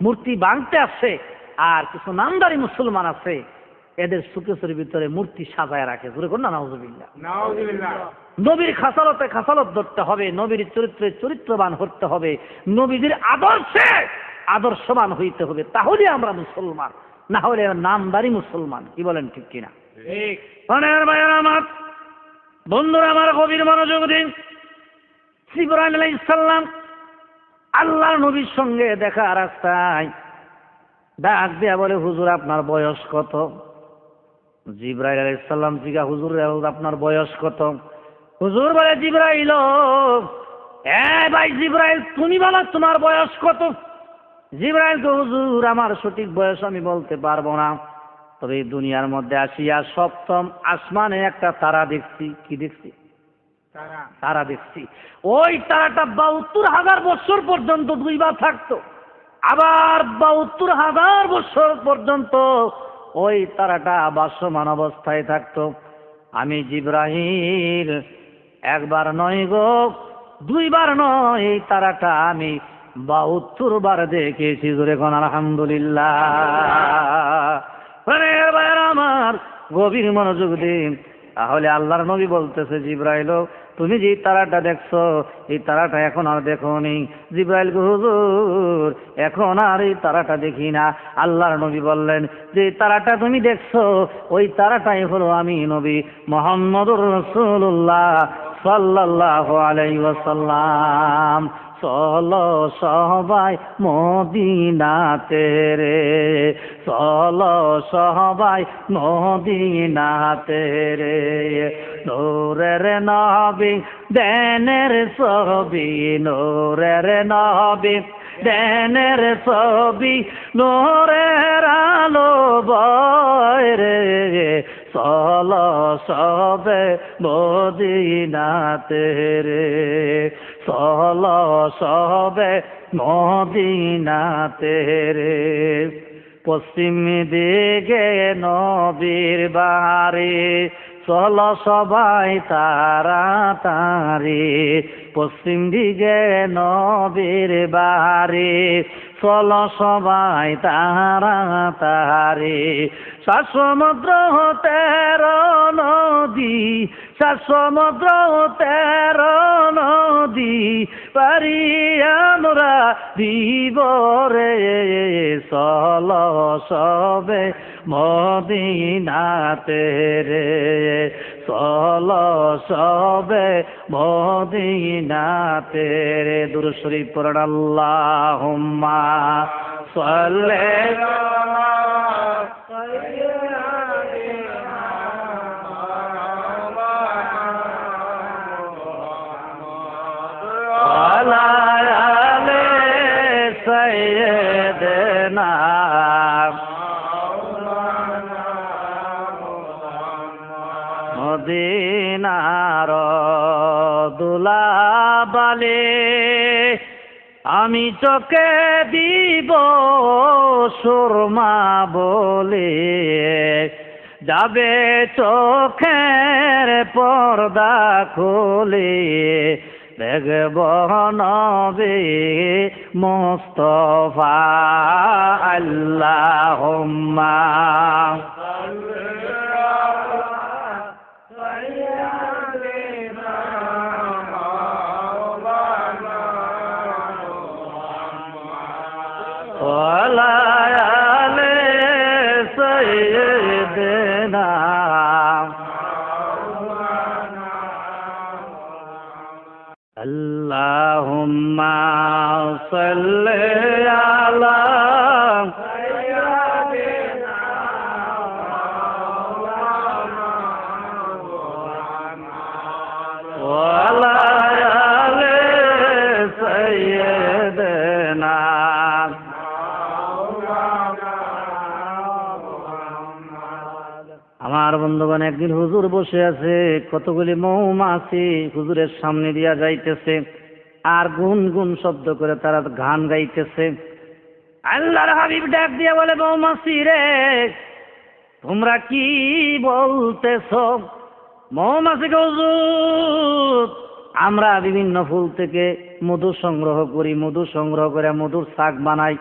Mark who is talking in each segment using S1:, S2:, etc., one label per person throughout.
S1: মূর্তি ভাঙতে আসছে, আর কিছু নামদারি মুসলমান আছে এদের সুকেশের ভিতরে মূর্তি সাজায় রাখে। জোরে কোন না নাউজুবিল্লাহ। নবীর খাসালতে খাসালত ধরতে হবে, নবীর চরিত্রে চরিত্রবান হতে হবে, নবীদের আদর্শে আদর্শবান হইতে হবে, তাহলে আমরা মুসলমান, না হলে নামদারি মুসলমান। কি বলেন ঠিক কিনা? আমার বন্ধুরা, আমার গভীর মনোযোগ দিন। জিবরাইল আলাইহিস সালাম আল্লাহ নবীর সঙ্গে দেখা রাস্তায় ডাক দিয়া বলে, হুজুর আপনার বয়স কত? জিবরাইল আলাইহিস সালাম জিজ্ঞা, হুজুর আপনার বয়স কত? হুজুর বলে, জিবরাইল, ভাই জিবরাইল তুমি বলো তোমার বয়স কত? জিবরাইল তো, হুজুর আমার সঠিক বয়স আমি বলতে পারবো না, তবে এই দুনিয়ার মধ্যে আসিয়া সপ্তম আসমানে একটা তারা দেখছি। কি দেখছি? তারা দেখছি। ওই তারাটা ৭২,০০০ বছর পর্যন্ত দুইবার থাকতো, আবার ৭২,০০০ বছর পর্যন্ত ওই তারাটা ভাসমান অবস্থায় থাকতো। আমি জিবরাইল একবার নয় গো, দুইবার নয়, এই তারাটা আমি ৭২ বার দেখেছি। জোরে কোন আলহামদুলিল্লাহ। আমার গভীর মনোযোগ দিন। তাহলে আল্লাহর নবী বলতেছে, জিবরাইল তুমি যে তারাটা দেখছো, এই তারাটা এখন আর দেখোনি। জিবরাইল হুজুর এখন আর এই তারাটা দেখি না। আল্লাহর নবী বললেন, যে তারাটা তুমি দেখছো ওই তারাটাই হলো আমি নবী মুহাম্মদুর রাসূলুল্লাহ সাল্লাল্লাহু আলাইহি ওয়াসাল্লাম। চলো সবাই মদিনাতে রে, চলো সবাই মদিনাতে রে, নূরের নবী দেনের ছবি, নূরের নবী দেনের ছবি, নূরের আলো বয় রে, চলো সবে মদিনাতে রে, চলো সবে মদিনাতে রে। পশ্চিম দিকে নবীর বাড়ি, চলো সবাই তাড়াতাড়ি, পশ্চিম দিকে নবীর বাড়ি, চলো সবাই তাড়াতাড়ি। ৭ সমুদ্র ১৩ নদী, ৭ সমুদ্র ১৩ নদী, পারি আমরা দিব রে, চলো সবে মদিনাতে রে, চলো সবে মদিনাতে রে। দুরূদ শরীফ পড়ুন। আল্লাহুম্মা সাল্লি আলা আলি সাইয়্যিদিনা মদিনার দুলাবালে, আমি চোখে দিব সুরমা বলে, যাবে চোখের পর্দা খুলে, দেখব নবী মুস্তাফা। আল্লাহুম্মা ওয়ালা আলি সাইয়্যিদিনা। আল্লাহুম্মা সাল্লি আলা সাইয়্যিদিনা ওয়ালা আলি সাইয়্যিদিনা। আমার বন্ধুগণ, একদিন হুজুর বসে আছে, কতগুলি মৌমাছি হুজুরের সামনে দিয়া যাইতেছে, আর গুনগুন শব্দ করে তারা গান গাইতেছে। আল্লাহর হাবিব ডাক দিয়া বলে, মৌমাছি রে তোমরা কি বলতেছ? মৌমাছিকে, হুজুর আমরা বিভিন্ন ফুল থেকে মধু সংগ্রহ করি, মধু সংগ্রহ করে মধুর শাক বানাই,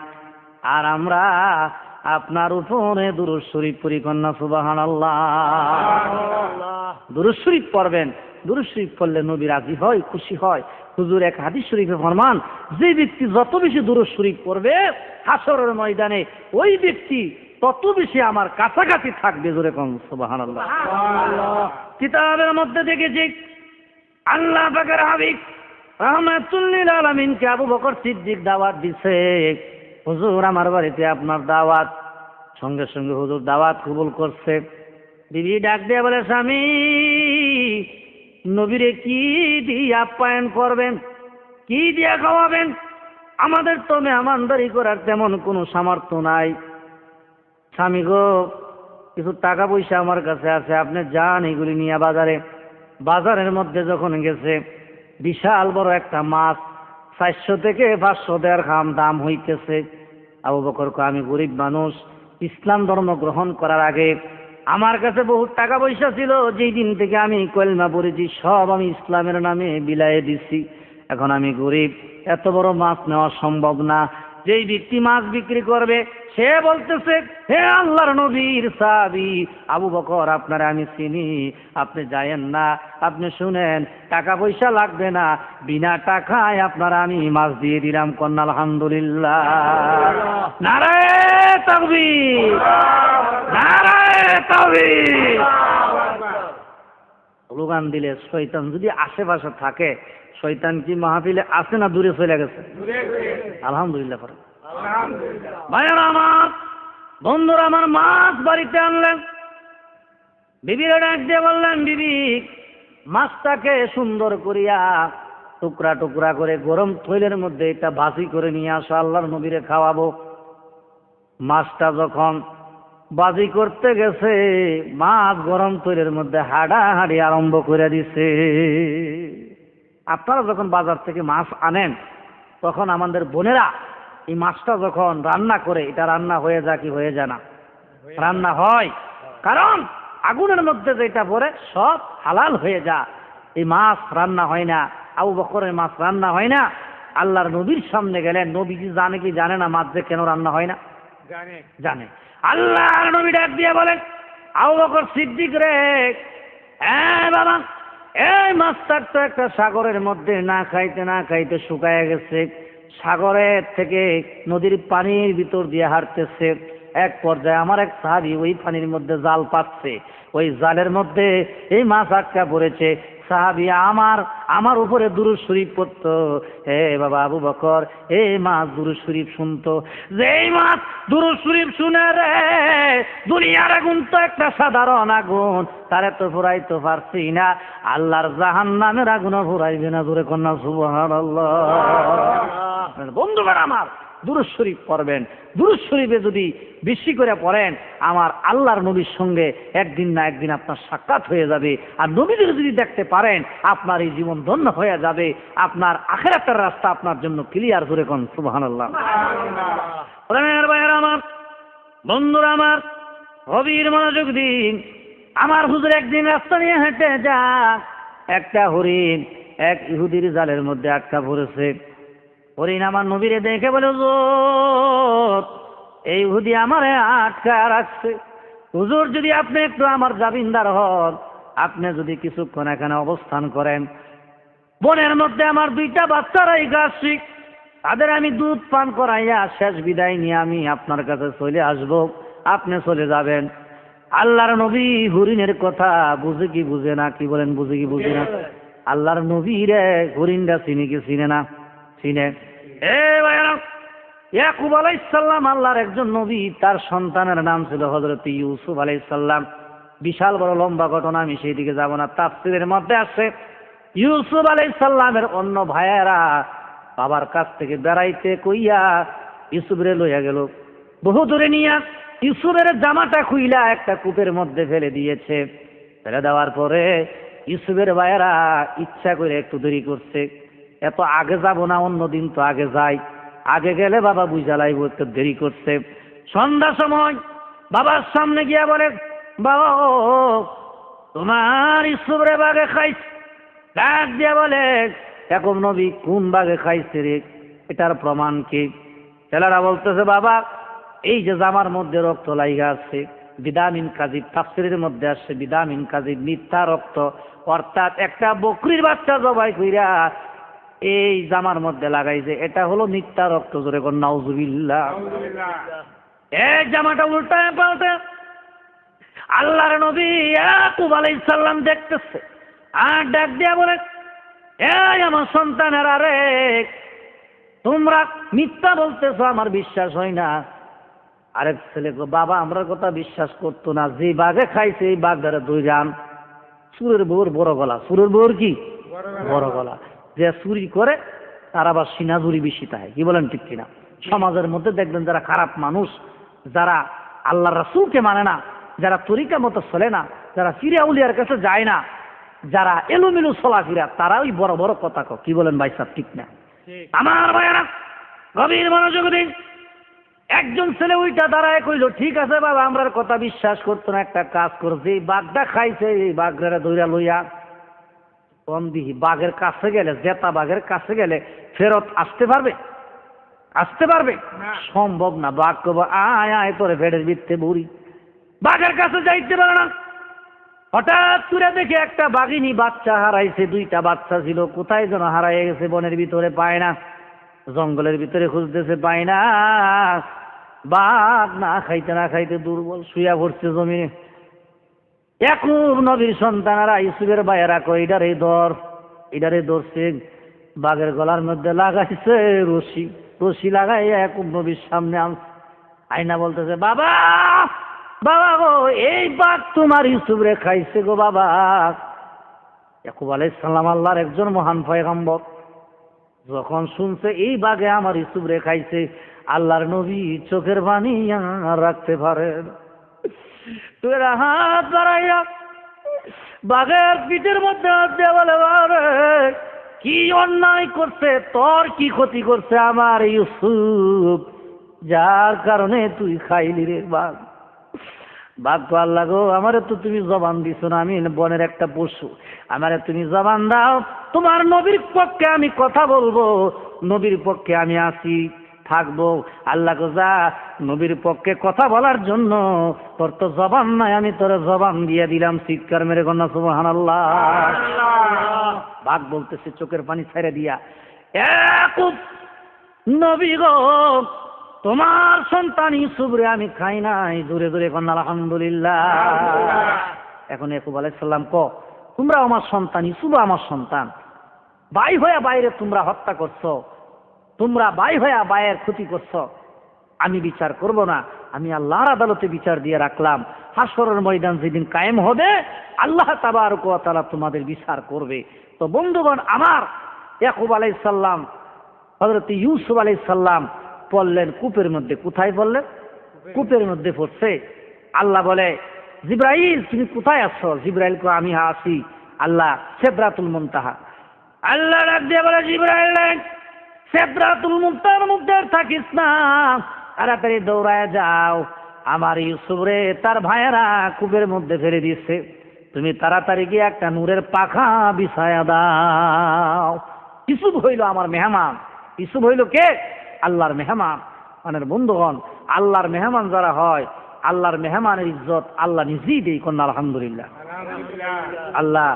S1: আর আমরা আপনার উপরে দুরূদ শরীফ পড়ি কন্যা সুবহানাল্লাহ। দুরূদ শরীফ পড়বেন, দুরূদ শরীফ পড়লে নবী রাজি হয়, খুশি হয়। হুজুর এক হাদিস শরীফে ফরমান, যে ব্যক্তি যত বেশি দুরূদ শরীফ পড়বে হাশরের ময়দানে ওই ব্যক্তি তত বেশি আমার কাছাকাছি থাকবে। জোরে কোন সুবহানাল্লাহ। কিতাবের মধ্যে দেখেছি আল্লাহ পাকের হাবিব রাহমাতুল লিল আলামিনকে আবু বকর সিদ্দিক দাওয়াত দিছে, হুজুর আমার বাড়িতে আপনার দাওয়াত। সঙ্গে সঙ্গে হুজুর দাওয়াত কবুল করছে। বিবি ডাক দিয়ে বলে, স্বামী নবীরে কি দিয়ে আপ্যায়ন করবেন, কি দিয়ে খাওয়াবেন? আমাদের তো মেহমানদারি করার তেমন কোনো সামর্থ্য নাই। স্বামী গো, কিছু টাকা পয়সা আমার কাছে আছে, আপনি যান এগুলি নিয়ে বাজারে। বাজারের মধ্যে যখন গেছে, বিশাল বড় একটা মাছ 400 থেকে 500 দিরহাম দাম হইতেছে। আবু বকর কয়, আমি গরিব মানুষ, ইসলাম ধর্ম গ্রহণ করার আগে আমার কাছে বহুত টাকা পয়সা ছিল, যেই দিন থেকে আমি কলমা পড়েছি সব আমি ইসলামের নামে বিলায়ে দিছি। এখন আমি গরিব, এত বড় মাছ নেওয়া সম্ভব না। যেই ব্যক্তি মাছ বিক্রি করবে সে বলতেছে, হে আল্লাহর নবীর সাহাবী আবু বকর, আপনারা আমি চিনি, আপনি যায়েন না, আপনি শুনেন, টাকা পয়সা লাগবে না, বিনা টাকায় আপনারা আমি মাছ দিয়ে দিলাম। কন্যা আলহামদুলিল্লাহ। নারায়ে তাকবীর, নারায়ে তাকবীর। স্লোগান দিলে শয়তান যদি আশেপাশে থাকে, শয়তান কি মাহফিলে আছে না দূরে চলে গেছে? আলহামদুলিল্লাহ। ভাইয়ারা আমার, বন্ধুরা আমার, মাছ বাড়িতে আনলেন। বিবিরা ডাক দিয়ে বললেন, বিবি মাছটাকে সুন্দর করিয়া টুকরা টুকরা করে গরম তৈলের মধ্যে এটা ভাজি করে নিয়ে আসো, আল্লাহর নবীরে খাওয়াবো। মাছটা যখন বাজি করতে গেছে, মাছ গরম তৈলের মধ্যে হাডাহাডি আরম্ভ করে দিছে। আপনারা যখন বাজার থেকে মাছ আনেন, তখন আমাদের বোনেরা এই মাছটা যখন রান্না করে, এটা রান্না হয়ে যায় কি হয়ে যায় না? রান্না হয়, কারণ আগুনের মধ্যে যেটা পড়ে সব হালাল হয়ে যায়। এই মাছ রান্না হয় না। আবু বকরের মাছ রান্না হয় না। আল্লাহর নবীর সামনে গেলেন, নবীজি জানে কি জানে না মাছ যে কেন রান্না হয় না? জানে। আল্লাহর নবী ডাক দিয়ে বলেন, আবু বকর সিদ্দিক রে, বাবা, এই মাছটা তো একটা সাগরের মধ্যে না খাইতে না খাইতে শুকায় গেছে। সাগরের থেকে নদীর পানির ভিতর দিয়ে হাঁটতেছে। এক পর্যায়ে আমার এক সাহাবী ওই পানির মধ্যে জাল পাচ্ছে, ওই জালের মধ্যে এই মাছ আটকা পড়েছে। সাহাবী আমার উপরে দুরূদ শরীফ পড়তো। হে বাবা আবু বকর, এই মাছ দুরূদ শরীফ শুনতো। যেই মাছ দুরূদ শরীফ শুনে রে, দুনিয়ার আগুন তো একটা সাধারণ আগুন, তারে তো ফুরাইতে পারছি না, আল্লাহর জাহান্নামের আগুনও ফুরাইবে না। জোরে কন্যা সুবহানাল্লাহ। বন্ধুগণ আমার, দুরূদ শরীফ পড়বেন। দুরূদ শরীফে যদি বেশি করে পড়েন, আমার আল্লাহর নবীর সঙ্গে একদিন না একদিন আপনার সাক্ষাৎ হয়ে যাবে। আর নবীদের যদি দেখতে পারেন, আপনার এই জীবন ধন্য হয়ে যাবে, আপনার আখিরাতের রাস্তা আপনার জন্য ক্লিয়ার। জোরে কোন সুবহানাল্লাহ। প্রাণের ভাইয়েরা আমার, বন্ধুরা আমার, গভীর মনোযোগ দিন। আমার হুজুর একদিন রাস্তা নিয়ে হেঁটে যা, একটা হরিণ এক ইহুদির জালের মধ্যে আটকা পড়েছে। হরিণ আমার নবীরে দেখে বলে, হুজুর এই ইহুদি আমারে আটকা রাখছে, হুজুর যদি আপনি একটু আমার জামিনদার হন, আপনি যদি কিছুক্ষণ এখানে অবস্থান করেন, বনের মধ্যে আমার 2টা বাচ্চারাই গাছছি, তাদের আমি দুধ পান করাইয়া শেষ বিদায় নিয়ে আমি আপনার কাছে চলে আসব, আপনি চলে যাবেন। আল্লাহর নবী হরিণের কথা বুঝে কি বুঝে না? কি বলেন, বুঝে কি বুঝে না? আল্লাহর নবী রে হরিণটা চিনি কি চিনে না? চিনে। ইয়াকুব আলাইহিস সালাম আল্লাহর একজন নবী, তার সন্তানের নাম ছিল হযরত ইউসুফ আলাইহিস সালাম। বিশাল বড় লম্বা ঘটনা, আমি সেই দিকে যাব না। তাফসীরের মধ্যে আছে, ইউসুফ আলাইহিস সালামের অন্য ভাইয়েরা বাবার কাছ থেকে বেড়াইতে কইয়া ইউসুফরে লইয়া গেল, বহু দূরে নিয়া ইউসুফের জামাটা খুইলা একটা কূপের মধ্যে ফেলে দিয়েছে। ফেলে দেওয়ার পরে ইউসুফের ভাইয়েরা ইচ্ছা করে একটু দেরি করছে, এত আগে যাব না, অন্যদিন তো আগে যাই, আগে গেলে বাবা বুঝা লাইব, একটু দেরি করছে। সন্ধ্যা সময় বাবার সামনে গিয়া বলে, বাবা ও তোমার ইউসুফরে বাগে খাইছে। ডাক দিয়া বলে, এখন নবী কোন বাগে খাইছে রে, এটার প্রমাণ কি? ছেলেরা বলতেছে, বাবা এই যে জামার মধ্যে রক্ত লাইগা আছে, বিদামিন কাজিব, তাফসীরের মধ্যে আসছে বিদামিন কাজিব, মিথ্যা রক্ত, অর্থাৎ একটা বকরির বাচ্চা জবাই কইরা এই জামার মধ্যে লাগাইছে, এটা হলো মিথ্যা রক্ত। জোরে কোন নাউজুবিল্লাহ। এই জামাটা উল্টায় পাল্টে আল্লাহর নবী ইয়াকুব আলাইহিস সালাম দেখতেছে, আর ডাক দিয়া বলে, এই আমার সন্তানেরা রে, তোমরা মিথ্যা বলতেছো, আমার বিশ্বাস হয় না। আরেক ছেলে গো, বাবা আমরা কথা বিশ্বাস করতো না, যে বাঘে খাইছে এই বাঘ ধরে দুই যান। সুরের বউর বড় গলা, সুরের বউর কি বড় গলা, যে চুরি করে তার আবার সিনাজুরি বেশি তাই, কি বলেন ঠিক কিনা? সমাজের মধ্যে দেখবেন যারা খারাপ মানুষ, যারা আল্লাহ রাসূলকে মানে না, যারা তরিকা মতো চলে না, যারা ফিরে আউলিয়ার কাছে যায় না, যারা এলোমেলো চলাফেরা, তারা ওই বড় বড় কথা কয়, কি বলেন ভাই সাহেব, ঠিক না? আমার ভাইয়েরা গভীর মনোযোগ দিন। একজন ছেলে ওইটা দাঁড়ায় কইল, ঠিক আছে বাবা আমরার কথা বিশ্বাস করতো না, একটা কাজ করছে, এই বাঘটা খাইছে, এই বাঘরা দৌড়া লইয়া কম দিহি বাঘের কাছে গেলে, জেতা বাঘের কাছে গেলে ফেরত আসতে পারবে? আসতে পারবে? সম্ভব না। বাঘ কব, আয় আয় তোরে ভেড়ের ভিত্তে বুড়ি, বাঘের কাছে যাইতে পারে না। হঠাৎ করে দেখে একটা বাঘিনী বাচ্চা হারাইছে, দুইটা বাচ্চা ছিল, কোথায় যেন হারাইয়ে গেছে, বনের ভিতরে পায় না, জঙ্গলের ভিতরে খুঁজতেছে, পায় না। বাঘ না খাইতে দুর্বল, শুয়া পড়ছে জমিনে। ইয়াকুব নবীর সন্তানেরা, ইউসুফের ভাইয়েরা কয়, এটারে ধরছে, বাঘের গলার মধ্যে লাগাইছে রশি লাগাইয়া ইয়াকুব নবীর সামনে আইনা বলতেছে, বাবা বাবা গো, এই বাঘ তোমার ইউসুফরে খাইছে গো বাবা। ইয়াকুব আলাইহিস সালাম আল্লাহর একজন মহান পয়গম্বর, যখন শুনছে এই বাঘে আমার ইউসুফরে খাইছে, আল্লাহর নবী চোখের পানি রাখতে পারেন, তোরা হাত বাড়াইয়া বাঘের পিঠের মধ্যে হাত দিয়ে বলে, বারে কি অন্যায় করছে, তোর কি ক্ষতি করছে আমার ইউসুফ, যার কারণে তুই খাইলি রে বাঘ? বাঘ তো, আল্লাহ গো, আমারে তো তুমি জবান দিছো না, আমি বনের একটা পশু, আমারে তুমি জবান দাও, তোমার নবীর পক্ষে আমি কথা বলবো, নবীর পক্ষে আমি আসি থাকবো। আল্লাহ গো, যা, নবীর পক্ষে কথা বলার জন্য তোর তো জবান নাই, আমি তোর জবান দিয়ে দিলাম। চিৎকার মেরে কন্যা সুবহানাল্লাহ। বাঘ বলতেছে চোখের পানি ছেড়ে দিয়া, ইয়াকুব নবী গো, তোমার সন্তান ইউসুফরে আমি খাই নাই। জোরে জোরে কন্যা আলহামদুলিল্লাহ। এখন ইয়াকুব আলাইহিস সালাম ক, তোমরা আমার সন্তান, ইউসুফ আমার সন্তান, ভাই হয়ে বাইরে তোমরা হত্যা করছো, তোমরা ভাই হয়ে ভাইয়ের ক্ষতি করছো, আমি বিচার করব না, আমি আল্লাহর আদালতে বিচার দিয়ে রাখলাম। হাসরের ময়দান যেদিন কায়েম হবে, আল্লাহ তাবারক ওয়া তাআলা তোমাদের বিচার করবে। তো বন্ধুগণ আমার, ইয়াকুব আলাইহিস সালাম হযরত ইউসুফ আলাইহিস সালাম পড়লেন কূপের মধ্যে। কোথায় পড়লেন? কূপের মধ্যে পড়ছে। আল্লাহ বলে, জিব্রাইল তুমি কোথায় আছো? জিব্রাইল কো, আমি আছি আল্লাহ সিদরাতুল মুনতাহা। আল্লাহ ডাক দিয়ে বলে, জিব্রাইল সিদরাতুল মুনতাহার মধ্যে থাকিস না, তাড়াতাড়ি দৌড়ায় যাও, আমার ইউসুফ রে তার ভাইয়েরা কূপের মধ্যে ফেলে দিচ্ছে, তুমি তাড়াতাড়ি গিয়ে একটা নূরের পাখা বিছায়া দাও। ইউসুফ হইল আমার মেহমান। ইউসুফ হইল কে? আল্লাহর মেহমান। মানে বন্ধুগণ, আল্লাহর মেহমান যারা হয়, আল্লাহর মেহমানের ইজ্জত আল্লাহ নিজেই দেই। কন্যা আলহামদুলিল্লাহ। আল্লাহ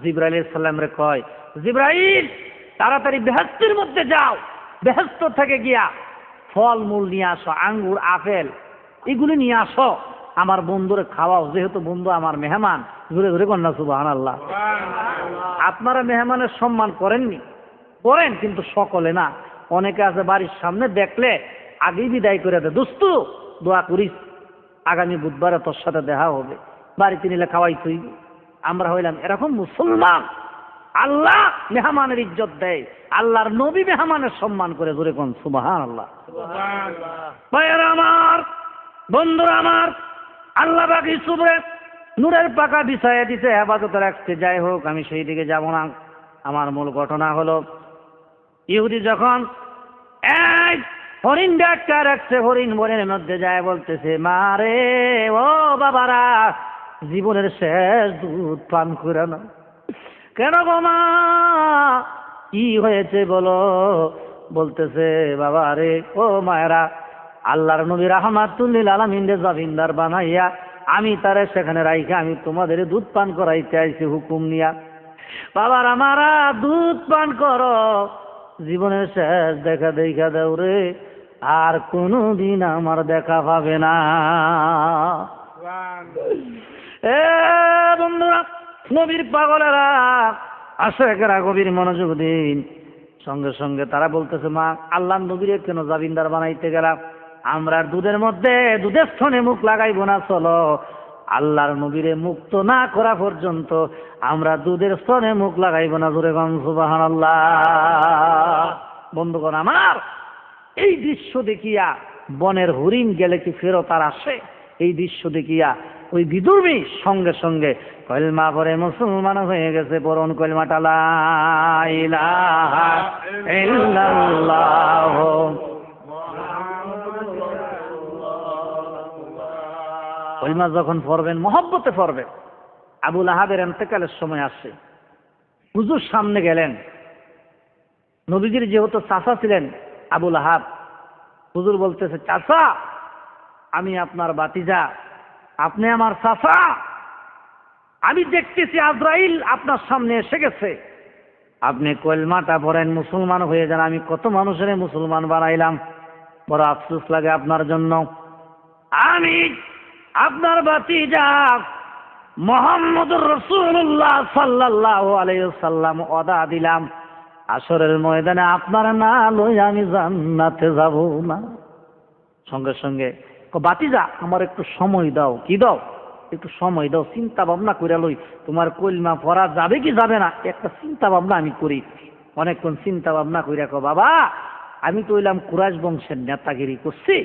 S1: জিব্রাইল আলাইহিস সালাম রে কয়, জিব্রাইল তাড়াতাড়ি বেহেশতের মধ্যে যাও, বেহেশত থেকে গিয়া ফল মূল নিয়ে আসো, আঙ্গুর আপেল এগুলি নিয়ে আসো, আমার বন্ধুরে খাওয়াও, যেহেতু বন্ধু আমার মেহমান। ঘুরে ঘুরে কন্যা সুবহানাল্লাহ। আপনারা মেহমানের সম্মান করেননি? করেন, কিন্তু সকলে না। অনেকে আছে বাড়ির সামনে দেখলে আগেই বিদায় করে দেয়, দোস্তু দোয়া করিস, আগামী বুধবারে তোর সাথে দেখা হবে, বাড়িতে নিলে খাওয়াই তুই। আমরা হইলাম এরকম মুসলমান। আল্লাহ মেহমানের ইজ্জত দেয়, আল্লাহর নবী মেহমানের সম্মান করে। জোরে কোন সুবহানাল্লাহ। ভাইয়েরা আমার, বন্ধুরা আমার, আল্লাহ পাক ইউসুফরে নূরের পাকা বিছাইয়া দিতে, হেফাজতে রাখতে। যাই হোক, আমি সেই দিকে যাব না। আমার মূল ঘটনা হলো, ইহুদি যখন এক হরিণ ডাক্কা রাখছে, হরিণ বনের মধ্যে যায় বলতেছে, মা রে, ও বাবারা, জীবনের শেষ দুধ পান করে না। কেন গো মা, কি হয়েছে বলো? বলতেছে, বাবা রে, ও মায়েরা, আল্লাহর নবী রাহমাতুল লিল আলামিন জামিনদার বানাইয়া আমি তারে সেখানে রাইখা আমি তোমাদের দুধ পান করাইতে আইছি হুকুম নিয়া। বাবার আমারা দুধ পান করো, জীবনের শেষ দেখা দেখা দাও রে, আর কোনদিন আমার দেখা পাবে না। এ বন্ধুরা, নবীর পাগলেরা আশেকেরা গভীর মনোযোগ দিন। সঙ্গে সঙ্গে তারা বলতেছে, মা আল্লাহ নবীরে কেন জামিনদার বানাইতে গেলাম? আমরা দুধের মধ্যে দুধের স্থনে মুখ লাগাইবো না, চলো আল্লাহর নবীরে মুক্ত না করা পর্যন্ত আমরা দুধের স্থনে মুখ লাগাইবো না। জোরে গণ সুবহানাল্লাহ। বন্ধুগণ আমার, এই দৃশ্য দেখিয়া বনের হরিণ গেলে কি ফেরত আর আসে? এই দৃশ্য দেখিয়া ওই বিদুর্মী সঙ্গে সঙ্গে কলমা পড়ে মুসলমান হয়ে গেছে। পরন কলমাটা লা ইলাহা ইল্লাল্লাহ। কলমা যখন পড়বেন মহব্বতে পড়বেন। আবু লাহাবের ইন্তেকালের সময় আসে, হুজুর সামনে গেলেন। নবীজির যেহেতু চাচা ছিলেন আবু লাহাব, হুজুর বলতেছে, চাচা আমি আপনার ভাতিজা, আপনি আমার চাচা, আমি দেখতেছি আজরাইল আপনার সামনে এসে গেছে, আপনি কলমাটা পড়েন, মুসলমান হয়ে যান। আমি কত মানুষের মুসলমান বানাইলাম, বড় আফসোস লাগে আপনার জন্য। আমি আপনার ভাতিজা মুহাম্মদুর রাসূলুল্লাহ সাল্লাল্লাহু আলাইহি ওয়াসাল্লাম ওয়াদা দিলাম, আসরের ময়দানে আপনার না লই আমি জান্নাতে যাব না। সঙ্গে সঙ্গে ভাতিজা আমার একটু সময় দাও। কি দাও? একটু সময় দাও, চিন্তা ভাবনা করে লই তোমার কলমা পড়া যাবে কি যাবে না, একটা চিন্তা ভাবনা আমি করি। অনেকক্ষণ চিন্তা ভাবনা কইরা কো, বাবা আমি তো হইলাম কুরাইশ বংশের নেতাগিরি করছি,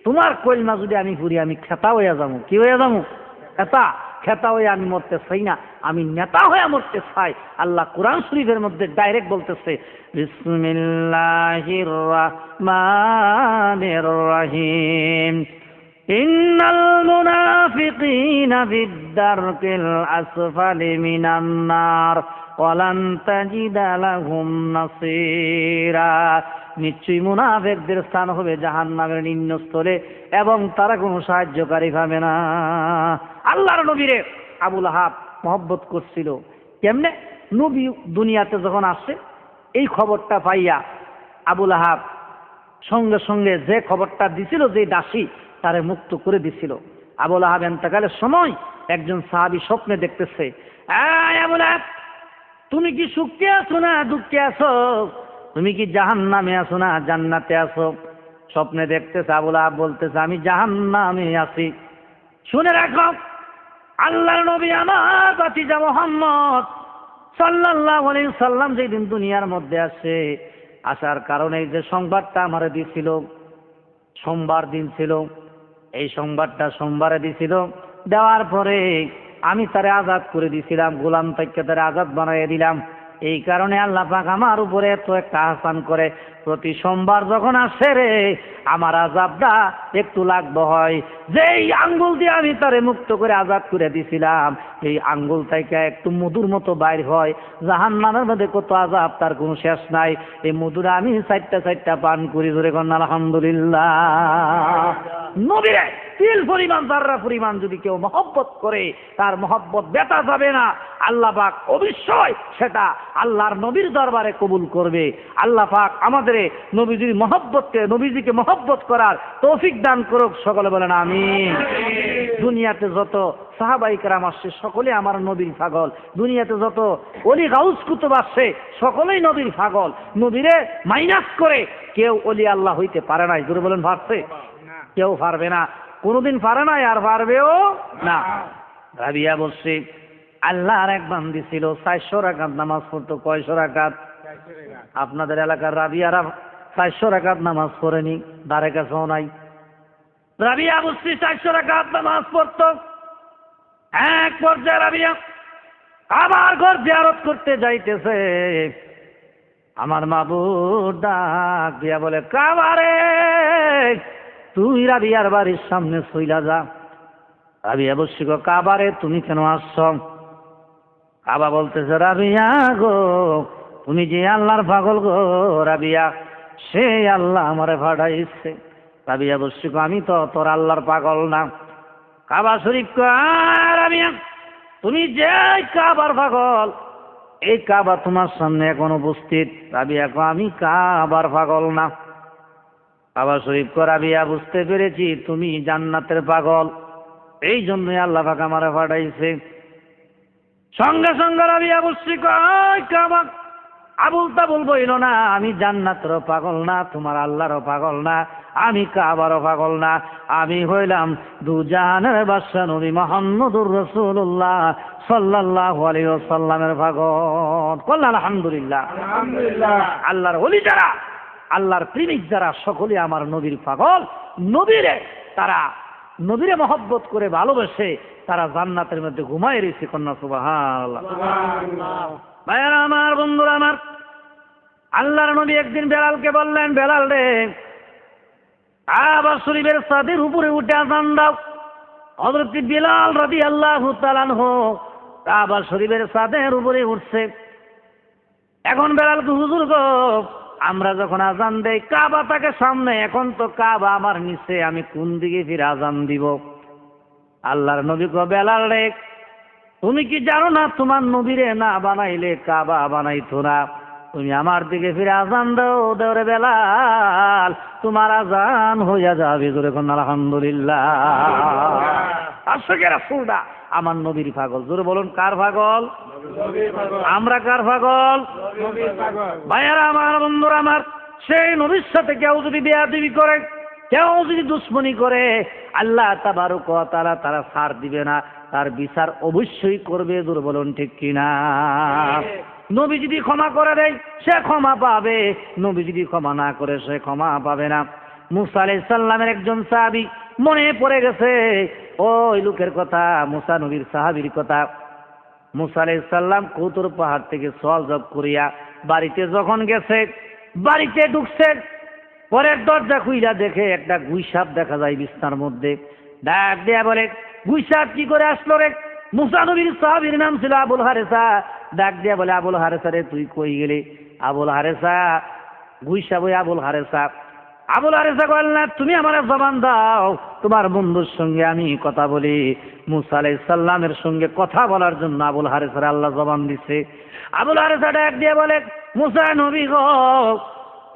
S1: তোমার কলমা যদি আমি পড়ি আমি খেতা হইয়া যাবো। কি হইয়া যাবো? খেতা। খেতা হয়ে আমি মরতে চাই না, আমি নেতা হয়ে মরতে চাই। আল্লাহ কোরআন শরীফের মধ্যে ডাইরেক্ট বলতেছে, বিসমিল্লাহির রাহমানির রহিম, ইন্নাল মুনাফিকিনা ফিদ-দারকিল আসফালি মিনান নার ওয়া লান তাজিদা লাহুম নাসীরা। নিশ্চয়ই মুনাফিকদের স্থান হবে জাহান্নামের নিম্নস্থলে এবং তারা কোনো সাহায্যকারী পাবে না। আল্লাহর নবীরে আবু লাহাব মহব্বত করছিল। কেমনে? নবী দুনিয়াতে যখন আসে এই খবরটা পাইয়া আবু লাহাব সঙ্গে সঙ্গে যে খবরটা দিছিল, যে দাসী তারে মুক্ত করে দিছিল। আবু লাহাব ইন্তেকালের সময় একজন সাহাবী স্বপ্নে দেখতেছে, আবু লাহাব তুমি কি সুখে আছো না দুঃখে আছো? তুমি কি জাহান্নামে আছো না জান্নাতে আছো? স্বপ্নে দেখতেছে আবু লাহাব বলতেছে, আমি জাহান্নামে আছি। শুনে রাখো, আল্লাহর নবী আমার ভাতিজা মুহাম্মদ সাল্লাল্লাহু আলাইহি সাল্লাম যেদিন দুনিয়ার মধ্যে আসে, আসার কারণে যে সংবাদটা আমারে দিছিল, সোমবার দিন ছিল, এই সংবাদটা সোমবারে দিছিল। দেওয়ার পরে আমি তারে আজাদ করে দিছিলাম, গোলাম থেকে তারে আজাদ বানাইয়া দিলাম। এই কারণে আল্লাহ পাক আমার উপরে এত একটা আহসান করে, প্রতি সোমবার যখন আসে রে আমার আজাবটা একটু লাগবে হয়। যেই আঙ্গুল দিয়ে আমি তারে মুক্ত করে আজাদ করে দিছিলাম, এই আঙ্গুল থেকে একটু মধুর মতো বাইর হয়। জাহান্নামের মধ্যে কত আজাব তার কোনো শেষ নাই। এই মধুরা আমি চারটা পান করি। ধরে কন্যা আলহামদুলিল্লাহ। নবীরে তিল পরিমাণ যাররা পরিমাণ যদি কেউ মহব্বত করে, তার মহব্বত বেতা যাবে না। আল্লাহ পাক অবশ্যই সেটা আল্লাহর নবীর দরবারে কবুল করবে। আল্লাহ পাক আমাদের নবীজির মহব্বতকে, নবীজিকে মহব্বত করার তৌফিক দান করুক। সকলে বলেন আমিন। দুনিয়াতে যত সাহাবায়ে কেরাম আসছে সকলে আমার নবীর পাগল। দুনিয়াতে যত ওলি গাউস কুতুব আসছে সকলেই নবীর পাগল। নবীরে মাইনাস করে কেউ ওলি আল্লাহ হইতে পারে নাই। জোরে বলেন, পারছে? কেউ পারবে না, কোনোদিন পারে নাই, আর পারবেও না। রাবিয়া বলছি আল্লাহর এক বান্দি ছিল 400 রাকাত নামাজ পড়তো। কয়শো রাকাত? আপনাদের এলাকার রাবিয়ারা 400 রাকাত নামাজ পড়েনি, ধারে কাছেও নাই। রাবিয়া বলছি 400 রাকাত নামাজ পড়তো। এক পর্যায়ে রাবিয়া আবার ঘর জিয়ারত করতে যাইতেছে। আমার মাবুদ ডাক দিয়া বলে, কাবারে তুই রাবিয়ার বাড়ির সামনে চইলা যা। রাবিয়া বলছি, গো কাবারে তুমি কেন আসছ? কাবা বলতেছে, রাবিয়া গো তুমি যে আল্লাহর পাগল গো রাবিয়া, সেই আল্লাহ আমারে পাঠাইছে। রাবিয়া বলছি আমি তো তোর আল্লাহর পাগল না। কাবা শরীফ কয় রাবিয়া তুমি যে কাবার পাগল, এই কাবা তোমার সামনে এখন উপস্থিত। রাবিয়া কয় আমি কাবার পাগল না। কাবা শরীফ কয় রাবিয়া বুঝতে পেরেছি তুমি জান্নাতের পাগল, এই জন্যই আল্লাহ পাক আমারে পাঠাইছে। সঙ্গে সঙ্গে রাবিয়া বলছি কয় কাবা আবুল তাবুল বইল না, আমি জান্নাতেরও পাগল না, তোমার আল্লাহরও পাগল না, আমি কাবারও পাগল না, আমি হইলাম দু জাহানের বাদশা নবী মুহাম্মদুর রাসূলুল্লাহ সাল্লাল্লাহু আলাইহি ওয়াসাল্লামের পাগল। বল আলহামদুলিল্লাহ।
S2: আলহামদুলিল্লাহ।
S1: আল্লাহর ওলি যারা, আল্লাহর প্রেমিক যারা, সকলে আমার নবীর পাগল। নবীরে তারা নবীরে মহব্বত করে ভালোবেসে তারা জান্নাতের মধ্যে ঘুমায় রয়েছে। কন্যা সুবহানাল্লাহ।
S2: সুবহানাল্লাহ।
S1: ভাইয়ারা আমার, বন্ধুরা আমার, আল্লাহর নবী একদিন বেলালকে বললেন, বেলাল রে কাবা শরীফের ছাদের উপরে উঠে আযান দাও। হযরত বিলাল রাদিয়াল্লাহু তাআলা আনহু কাবা শরীফের ছাদের উপরে উঠছে। এখন বেলালকে হুজুর গো আমরা যখন আযান দেই কাবা থাকে সামনে, এখন তো কাবা আমার নিচে, আমি কোন দিকে ফিরে আযান দিব? আল্লাহর নবী কো বেলাল রে তুমি কি জানো না তোমার নবীরে না বানাইলে কাবা বানাইতো না? তুমি আমার দিকে ফিরে আযান দাও, দাও রে বেলাল, তোমার আযান হইয়া যাবে। জোরে কোন আলহামদুলিল্লাহ। আশিকে রাসূলরা আমার নবীর পাগল। জোরে বলুন কার পাগল?
S2: নবীর পাগল।
S1: আমরা কার পাগল?
S2: নবীর পাগল।
S1: ভাইয়ারা আমার, বন্ধুরা আমার, সেই নবীর সাথে কেউ যদি বেয়াদবি করে, কেউ যদি দুশ্মনী করে, আল্লাহ তাবারক ওয়া তাআলা তারা ছাড় দিবে না, তার বিচার অবশ্যই করবে। জোরে বলুন ঠিক কিনা? নবী যদি ক্ষমা করে দেয় সে ক্ষমা পাবে, নবী যদি ক্ষমা না করে সে ক্ষমা পাবে না। মুসা আলাইহিস সালামের একজন সাহাবী মনে পড়ে গেছে ওই লোকের কথা, মুসা নবীর সাহাবীর কথা। মুসা আলাইহিস সালাম কৌতুর পাহাড় থেকে সওয়াল জব করিয়া বাড়িতে যখন গেছে, বাড়িতে ঢুকছে, পরের দরজা খুইলা দেখে একটা গুইসাপ দেখা যায় বিছনার মধ্যে। ডাক দেয়া বলে গুইসাপ কি করে আসলো রে? মুসা নবীর সাহাবীর নাম ছিল আবুল হারেসা। ডাক দিয়া বলে আবুল হারেসা রে তুই কই গেলি? আবুল হারেসা গুইসাপ ওই আবুল হারেসা। আবুল হারেসা বললেন না তুমি আমার জবান দাও, তোমার বন্ধুর সঙ্গে আমি কথা বলি। মুসা আলাইহিস সালামের সঙ্গে কথা বলার জন্য আবুল হারেসার আল্লাহ জবান দিছে। আবুল হারেসা ডাক দিয়া বলে মুসা নবী গো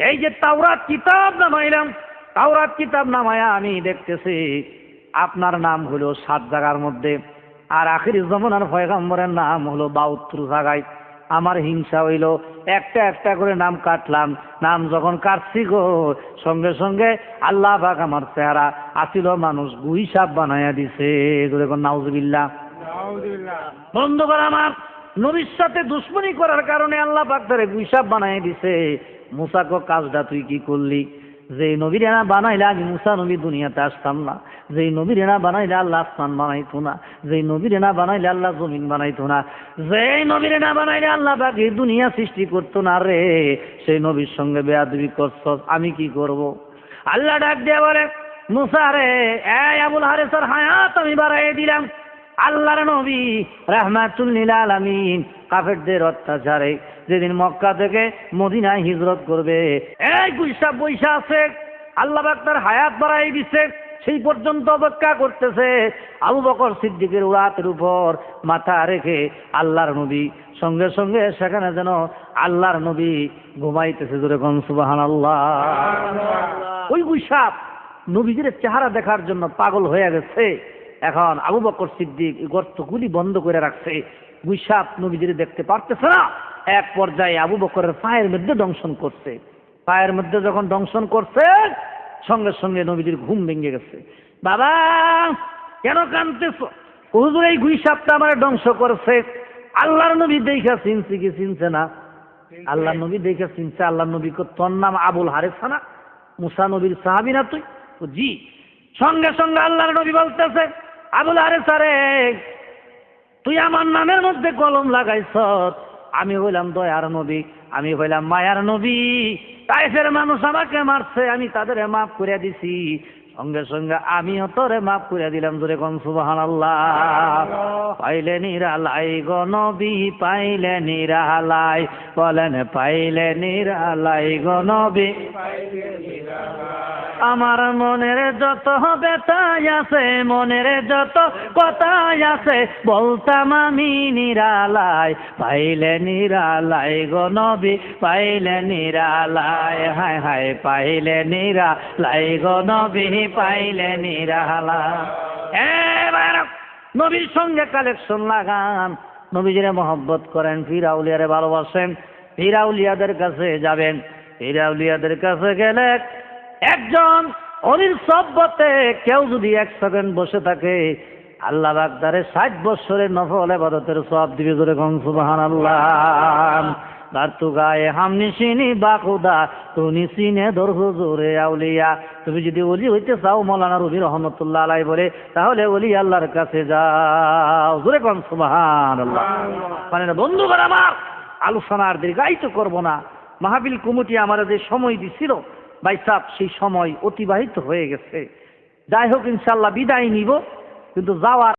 S1: এই যে তাওরাত কিতাব নামাইলাম, তাওরাত কিতাব নামায়া আমি দেখতেছি আপনার নাম হলো 7 জায়গার মধ্যে, আর আখিরি জামানার পয়গম্বরের নাম হলো 72 জায়গায়। আমার হিংসা হইল, একটা একটা করে নাম কাটলাম। নাম যখন কাটছি গো সঙ্গে সঙ্গে আল্লাহ পাক আমার চেহারা আসিল মানুষ গুইসাপ বানাইয়া দিছে। নাউজুবিল্লাহ।
S2: নাউজুবিল্লাহ।
S1: বন্ধুগণ আমার, নবীর সাথে দুশ্মনী করার কারণে আল্লাহ পাক তারে গুইসাপ বানাইয়া দিছে। মুসা কো কাজটা তুই কি করলি? যেই নবীরে না বানাইলে আমি মুসা নবী দুনিয়াতে আসতাম না, যেই নবীরে না বানাইলে আল্লাহ আসমান বানাইতো না, যেই নবীরে না বানাইলে আল্লাহ জমিন বানাইতো না, যেই নবীরে না বানাইলে আল্লাহ পাক এই দুনিয়া সৃষ্টি করতো না রে, সেই নবীর সঙ্গে বেয়াদবি করছস, আমি কি করব? আল্লাহ ডাক দিয়ে বলে মুসা রে এই আবুল হারেসার হায়াত আমি বাড়াইয়ে দিলাম। আল্লাহর নবী রাহমাতুল লিল আলামিন কাফেরদের অত্যাচারে যেদিন মক্কা থেকে মদিনায় হিজরত করবে, এই গুইসাপ বৈশা আছে, আল্লাহ পাক তার হায়াত বাড়াই দিছে, সেই পর্যন্ত অপেক্ষা করতেছে। আবু বকর সিদ্দিকের উরাতের উপর মাথা রেখে আল্লাহর নবী সঙ্গে সঙ্গে সেখানে যেন আল্লাহর নবী ঘুমাইতেছে। জোরে কোন সুবহানাল্লাহ। ওই গুইসাপ নবীজির চেহারা দেখার জন্য পাগল হয়ে গেছে। এখন আবু বকর সিদ্দিক গর্তগুলি বন্ধ করে রাখছে, গুইসাপ নবীজির দেখতে পারতেছে না। এক পর্যায়ে আবু বকরের পায়ের মধ্যে দংশন করছে। পায়ের মধ্যে যখন দংশন করছে সঙ্গে সঙ্গে নবীজির ঘুম ভেঙে গেছে। বাবা কেন কাঁদতেছ? হুজুর এই গুইসাপটা আমার ধ্বংস করছে। আল্লাহর নবী দেখা চিনছে কি চিনছে না? আল্লাহ নবী দেখা চিনছে। আল্লাহ নবী তোর নাম আবুল হারেসা না? মুসা নবীর সাহাবী না তুই? জি। সঙ্গে সঙ্গে আল্লাহর নবী বলতেছে আবুল হারেসা রে তুই আমার নামের মধ্যে কলম লাগাইছ। আমি হইলাম দয়ার নবী, আমি হইলাম মায়ার নবী। তাইফের মানুষ আমাকে মারছে, আমি তাদের মাফ করে দিছি। সঙ্গে সঙ্গে আমিও তোরে মাফ করে দিলাম। জোরে কোন সুবহানাল্লাহ। পাইলে নিরালাই গো নবী, পাইলে নিরালাই, বলেন পাইলে নিরালাই গো নবী,
S2: পাইলে নিরালাই।
S1: আমার মনের যত ব্যথায় আছে, মনের যত কথাই আছে, বলতাম আমি নিরালায়, পাইলে নিরালায় গো নবী, পাইলে নিরালায়, হায় হায় পাইলে নিরালায় গো নবী, পাইলে নিরালায়। এবার নবীর সঙ্গে কালেকশন লাগান, নবীজিরে মহব্বত করেন, পীর আউলিয়ারে ভালোবাসেন, পীর আউলিয়াদের কাছে যাবেন। পীর আউলিয়াদের কাছে গেলে একজন অলির সহবতে কেউ যদি 1 সেকেন্ড বসে থাকে, আল্লাহ পাক তারে 60 বছরের নফল ইবাদতের সওয়াব দিবে। জোরে কোন সুবহানাল্লাহ। তার তু গায়ে হামনি সিনি বাকুদা তুনি সিনে দর হুজুরে আউলিয়া। তুমি যদি ওলি হইতে চাও, মাওলানা রুমি রহমতুল্লাহ আলাইহি বলে, তাহলে ওলি আল্লাহর কাছে যাও। জোরে কোন সুবহানাল্লাহ। মানে বন্ধুগণ আমার, আলোচনার দীর্ঘায়িত করব না। মাহফিল কমিটি আমার যে সময় দিছিল ভাই সাহেব, সেই সময় অতিবাহিত হয়ে গেছে। যাই হোক, ইনশাআল্লাহ বিদায় নিব, কিন্তু যাওয়ার